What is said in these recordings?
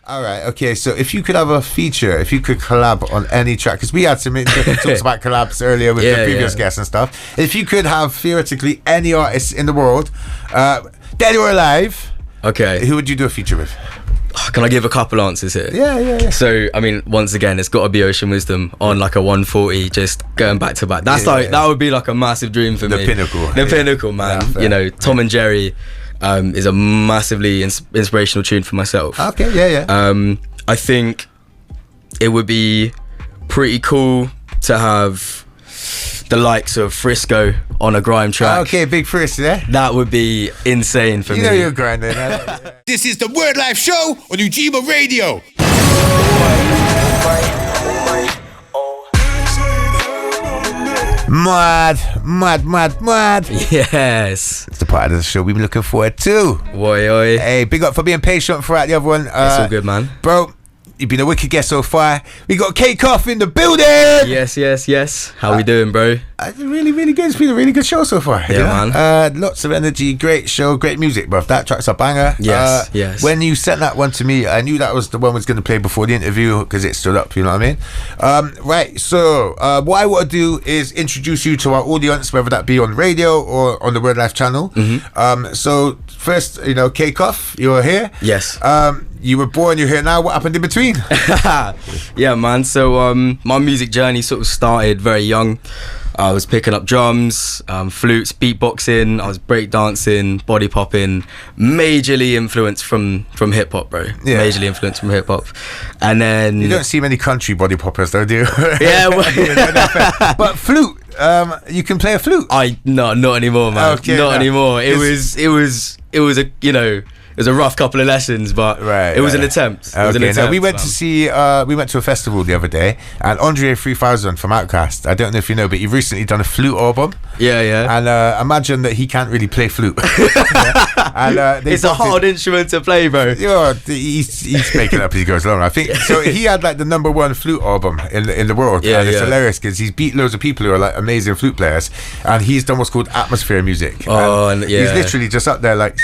All right, okay, so if you could have a feature, if you could collab on any track, because we had some different talks about collabs earlier with the previous guests and stuff. If you could have theoretically any artist in the world, dead or alive, who would you do a feature with? Can I give a couple answers here? Yeah. So, I mean, once again, it's got to be Ocean Wisdom on like a 140, just going back to back. That's that would be like a massive dream for me. The pinnacle, man. Yeah, you know, Tom and Jerry is a massively inspirational tune for myself. Okay, I think it would be pretty cool to have the likes of Frisco on a grime track. Okay, big Frisco, yeah? That would be insane for me. You know you're grinding. This is the Wordlife show on Ujima Radio. Mad. Yes. It's the part of the show we've been looking forward to. Oi. Hey, big up for being patient throughout the other one. It's all good, man. Bro, you've been a wicked guest so far. We got Cake Off in the building. Yes. How we doing, bro? Really good. It's been a really good show so far. Yeah, man. Lots of energy, great show, great music, bro. That track's a banger. Yes. When you sent that one to me, I knew that was the one I was going to play before the interview because it stood up, you know what I mean? Right, so what I want to do is introduce you to our audience, whether that be on radio or on the Wordlife channel. So first, Cake Off, you're here. Yes. You were born, you're here now. What happened in between? Yeah, man. So my music journey sort of started very young. I was picking up drums, flutes, beatboxing. I was breakdancing, body popping. Majorly influenced from hip hop, bro. Yeah. Majorly influenced from hip hop. And then you don't see many country body poppers, though, do you? Yeah, well, but flute. You can play a flute. Not anymore, man. Okay, not anymore. It was a it was a rough couple of lessons, but it was an attempt. Now we went to see we went to a festival the other day, and Andre 3000 from Outkast, I don't know if you know, but you've recently done a flute album. Yeah. And imagine that he can't really play flute. And it's a hard instrument to play, bro. He's making up as he goes along, I think. So he had like the #1 flute album in the world. Yeah, and it's hilarious because he's beat loads of people who are like amazing flute players, and he's done what's called atmosphere music. He's literally just up there like,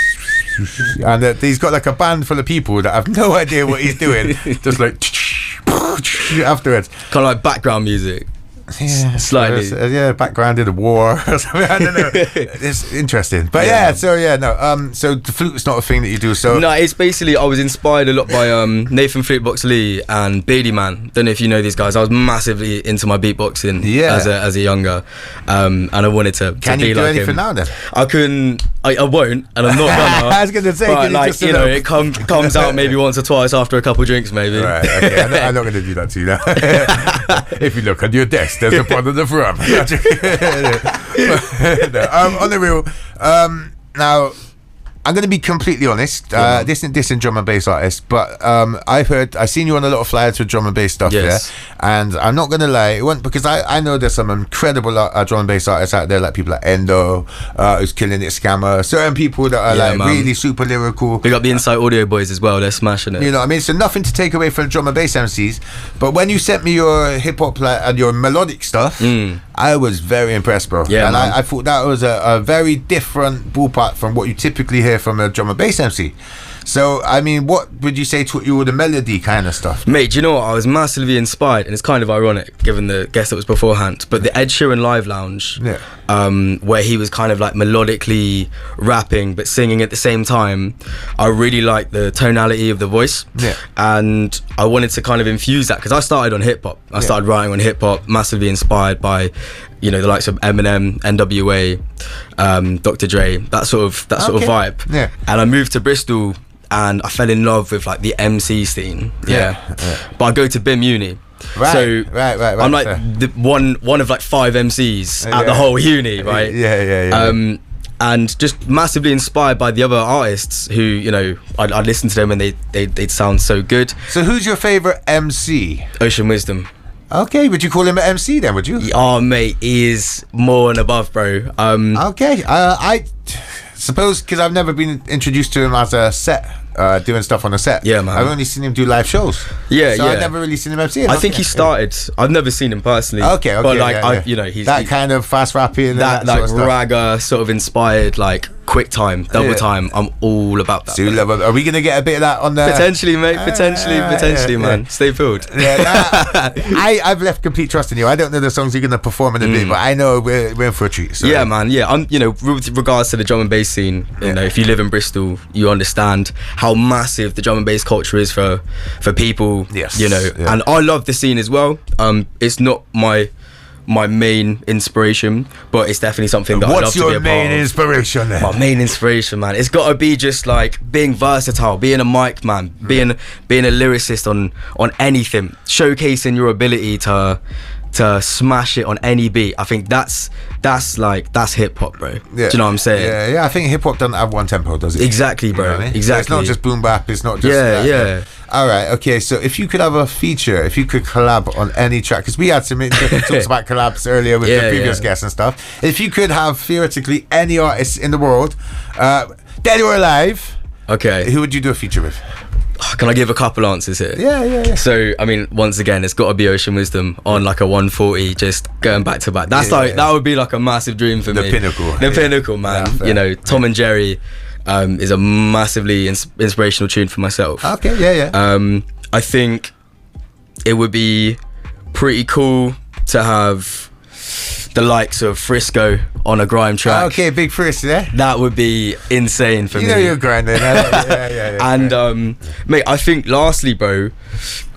and he's got like a band full of people that have no idea what he's doing, just like afterwards, kind of like background music. Yeah, slightly. Background in the war or something. I don't know. It's interesting, but so the flute is not a thing that you do. So no, it's basically I was inspired a lot by Nathan Flutebox Lee and Beardy Man. Don't know if you know these guys. I was massively into my beatboxing as a younger, and I wanted to. Can be you do like anything him. now then? I won't, and I'm not gonna. I was gonna say, but it comes out maybe once or twice after a couple drinks, maybe. Right. Okay. I'm not gonna do that to you now. If you look on your desk, there's a pot of the rum. On the real, now I'm going to be completely honest. This isn't dissing drum and bass artists, but I've seen you on a lot of flyers with drum and bass stuff. Yes. And I'm not going to lie, it wasn't because I know there's some incredible drum and bass artists out there, like people like Endo, who's killing it, Scammer, certain people that are really super lyrical. We got the Insight Audio boys as well. They're smashing it. You know what I mean? So nothing to take away from drum and bass MCs, but when you sent me your hip hop and your melodic stuff, I was very impressed, bro. Yeah, and I thought that was a very different ballpark from what you typically hear from a drum and bass MC. So, I mean, what would you say to you with the melody kind of stuff? Mate, do you know what? I was massively inspired, and it's kind of ironic given the guest that was beforehand, but the Ed Sheeran Live Lounge, where he was kind of like melodically rapping but singing at the same time, I really liked the tonality of the voice. And I wanted to kind of infuse that because I started on hip hop. I started writing on hip hop, massively inspired by, the likes of Eminem, NWA, Dr. Dre, that sort of vibe. Yeah. And I moved to Bristol, and I fell in love with like the MC scene. But I go to BIM Uni. Right. I'm like one of like 5 MCs at the whole uni, right? Yeah. And just massively inspired by the other artists who, I'd listen to them and they'd sound so good. So who's your favourite MC? Ocean Wisdom. Okay, would you call him an MC then, would you? Oh, mate, he is more and above, bro. Okay, I suppose because I've never been introduced to him as a set, doing stuff on a set. Yeah, man. I've only seen him do live shows. So I've never really seen him MC. I think he started. I've never seen him personally. Okay, but like, he's that kind of fast rapping, that like ragga sort of inspired, like quick time, double time. I'm all about that. So you love it. Are we gonna get a bit of that on there? Potentially, mate. Potentially, man. Stay filled. I've left complete trust in you. I don't know the songs you're gonna perform in a bit, but I know we're in for a treat. So. Yeah, man. Yeah, I'm. With regards to the drum and bass scene, if you live in Bristol, you understand how massive the drum and bass culture is for people. Yes. And I love the scene as well. It's not my main inspiration, but it's definitely something that I love to be a part of. What's your main inspiration then? My main inspiration, man, it's got to be just like being versatile, being a mic man, being a lyricist on anything, showcasing your ability to smash it on any beat. I think that's hip hop, bro. Yeah. Do you know what I'm saying? Yeah. I think hip hop doesn't have one tempo, does it? Exactly, bro. You know what I mean? Exactly. So it's not just boom bap. It's not just yeah. All right. Okay. So if you could have a feature, if you could collab on any track, because we had some different talks about collabs earlier with the previous guests and stuff. If you could have theoretically any artist in the world, dead or alive, who would you do a feature with? Can I give a couple answers here? Yeah. So, I mean, once again, it's got to be Ocean Wisdom on like a 140, just going back to back. That's that would be like a massive dream for me. The pinnacle, man. Yeah, Tom and Jerry is a massively inspirational tune for myself. Okay, yeah. I think it would be pretty cool to have the likes of Frisco on a grime track. Okay, big Frisco, yeah. That would be insane for me. You know you're grinding. Yeah. And mate, I think lastly, bro,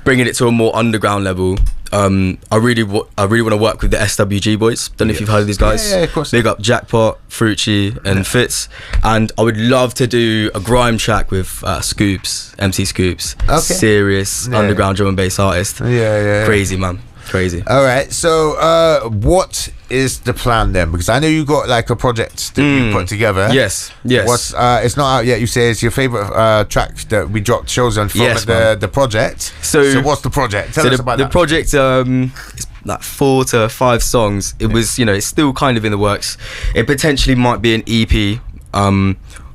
bringing it to a more underground level, I really want to work with the SWG boys. Don't know if you've heard of these guys. Yeah, of course. Big up Jackpot, Frucci, and Fitz. And I would love to do a grime track with Scoops, MC Scoops. Okay. Serious underground drum and bass artist. Yeah. Crazy, man. Crazy. All right. So, what is the plan then? Because I know you got like a project that you put together. Yes. It's not out yet. You say it's your favorite track that we dropped shows on from the project. So what's the project? Tell us about that. The project is like 4 to 5 songs. It was, it's still kind of in the works. It potentially might be an EP,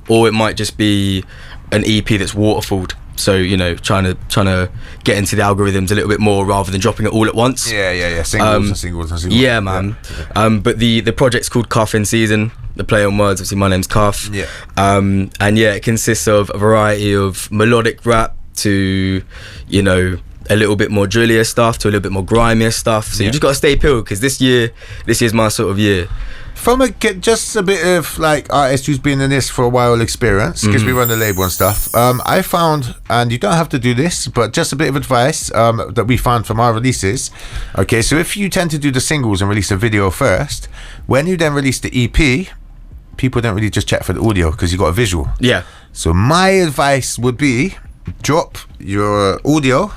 or it might just be an EP that's waterfalled. So trying to get into the algorithms a little bit more rather than dropping it all at once. Yeah. Singles. Yeah, man. Yeah. But the project's called Cuff in Season. The play on words. Obviously, my name's Cuff. Yeah. And it consists of a variety of melodic rap to a little bit more drillier stuff to a little bit more grimier stuff. So you just got to stay peeled because this year's my sort of year. From just a bit of like artist who's been in this for a while experience, because we run the label and stuff, I found, and you don't have to do this, but just a bit of advice that we found from our releases. Okay, so if you tend to do the singles and release a video first, when you then release the EP, people don't really just check for the audio because you got a visual. Yeah. So my advice would be drop your audio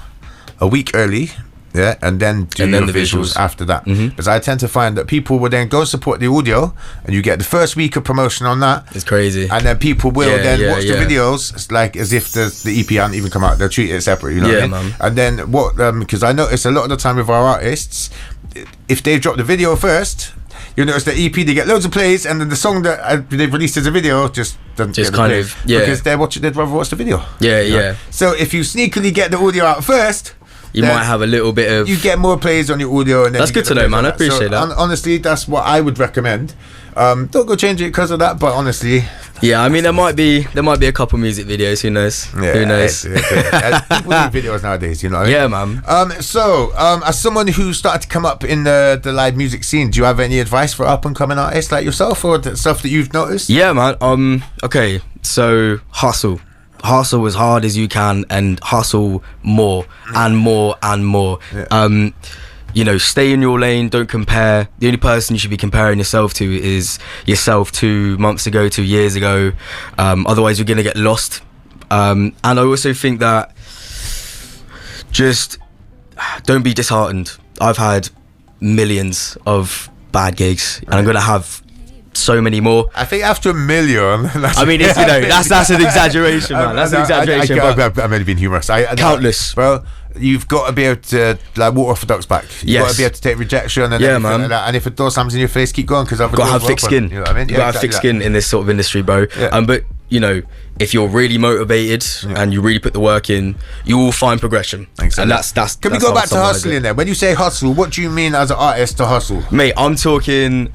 a week early. Yeah, and then do your visuals after that. Because I tend to find that people will then go support the audio, and you get the first week of promotion on that. It's crazy. And then people will watch the videos, it's like as if the EP hadn't even come out. They'll treat it separate, you know what I mean? Man. And then because I notice a lot of the time with our artists, if they drop the video first, you'll notice the EP, they get loads of plays, and then the song that they've released as a video just doesn't get the plays. Because they'd rather watch the video. Yeah. So if you sneakily get the audio out first, you might have a little bit of... You get more plays on your audio. And then that's good to know, man. I appreciate that. Honestly, that's what I would recommend. Don't go change it because of that, but honestly... Yeah, I mean, there might be a couple music videos. Who knows? Yeah, who knows? People need videos nowadays, you know what I mean? Yeah, man. So, as someone who started to come up in the live music scene, do you have any advice for up-and-coming artists like yourself, or the stuff that you've noticed? Yeah, man. Okay, so hustle as hard as you can and hustle more and more and more. Stay in your lane, don't compare. The only person you should be comparing yourself to is yourself 2 months ago, 2 years ago. Otherwise you're gonna get lost. And I also think that just don't be disheartened. I've had millions of bad gigs and I'm gonna have so many more. I think after 1 million. I mean, it's, that's an exaggeration, man. That's an exaggeration. I'm only being humorous. Countless. Well, you've got to be able to water off a duck's back. You've got to be able to take rejection and everything like that. And if it does something in your face, keep going because I've got to have thick skin. You know what I mean? You've got to have thick skin in this sort of industry, bro. Yeah. But if you're really motivated and you really put the work in, you will find progression. And that's. Can we go back to hustling then? When you say hustle, what do you mean as an artist to hustle? Mate, I'm talking,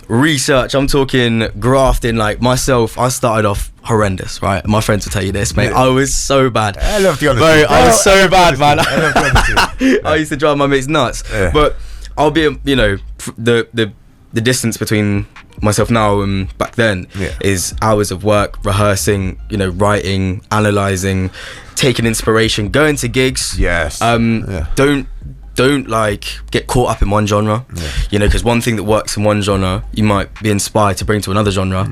research, I'm talking grafting. Like myself, I started off horrendous, right? My friends will tell you this, mate. I was so bad. I love the honesty. Bro, I was so bad, man. I love the honesty. I used to drive my mates nuts. Yeah. But I'll be, you know, the distance between myself now and back then is hours of work, rehearsing, you know, writing, analysing, taking inspiration, going to gigs. Yes. Don't like get caught up in one genre, you know, because one thing that works in one genre, you might be inspired to bring to another genre.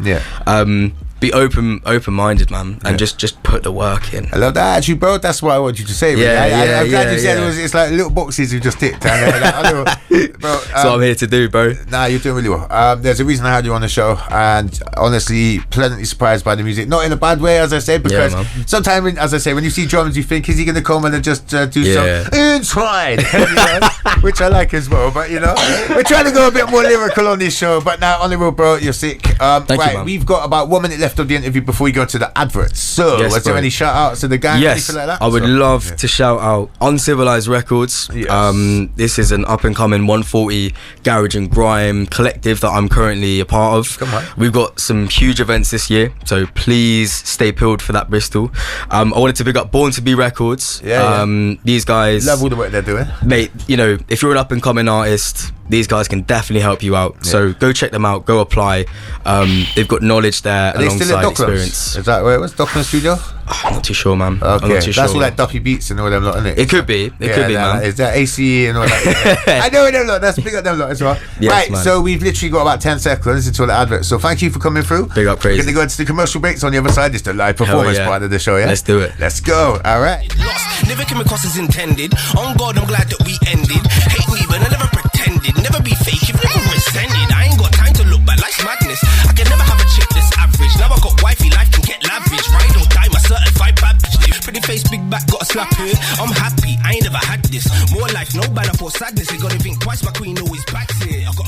Be open-minded, man, and just put the work in. I love that attitude, bro. That's what I want you to say. Really. I'm glad you said it's like little boxes you just ticked. Bro, that's what I'm here to do, bro. Nah, you're doing really well. There's a reason I had you on the show, and honestly, pleasantly surprised by the music. Not in a bad way, as I said, because sometimes, as I say, when you see drums, you think, is he going to come in and just do some inside, which I like as well. But you know, we're trying to go a bit more lyrical on this show. But now, on the road, bro, you're sick. Thank you, man. We've got about 1 minute left of the interview before we go to the adverts. So, was there any shout outs to the gang? Yes, like that? I would love to shout out Uncivilized Records. This is an up and coming 140 garage and grime collective that I'm currently a part of. Come on. We've got some huge events this year, so please stay peeled for that, Bristol. I wanted to big up Born to Be Records. These guys, love all the work they're doing, mate. You know, if you're an up and coming artist, these guys can definitely help you out. So go check them out, go apply. They've got knowledge there alongside experience. Is that where it was? Docklands Studio? I'm not too sure, man. Okay, I'm not too that's sure. all like Duffy Beats and all them lot, isn't it? It could be. It could be, man. Is that ACE and all that? I know them lot. That's big up them lot as well. Yes, right, man. so we've literally got about 10 seconds until the advert. So thank you for coming through. Big up, Krazy. We're going to go into the commercial breaks on the other side. It's the live performance part of the show, yeah? Let's do it. Let's go. All right. Lost, never came across as intended. On God, I'm glad that we ended. Hate me, but I never pretended. Never be fake, you've never resented. I ain't got time to look back, life's madness. I can never have a chick that's average. Now I got wifey, life can get lavish. Ride or die, my certified bad bitch. Pretty face, big back, got a slap here. I'm happy, I ain't never had this. More life, no banner for sadness. They gotta think twice, my queen always backs it. I got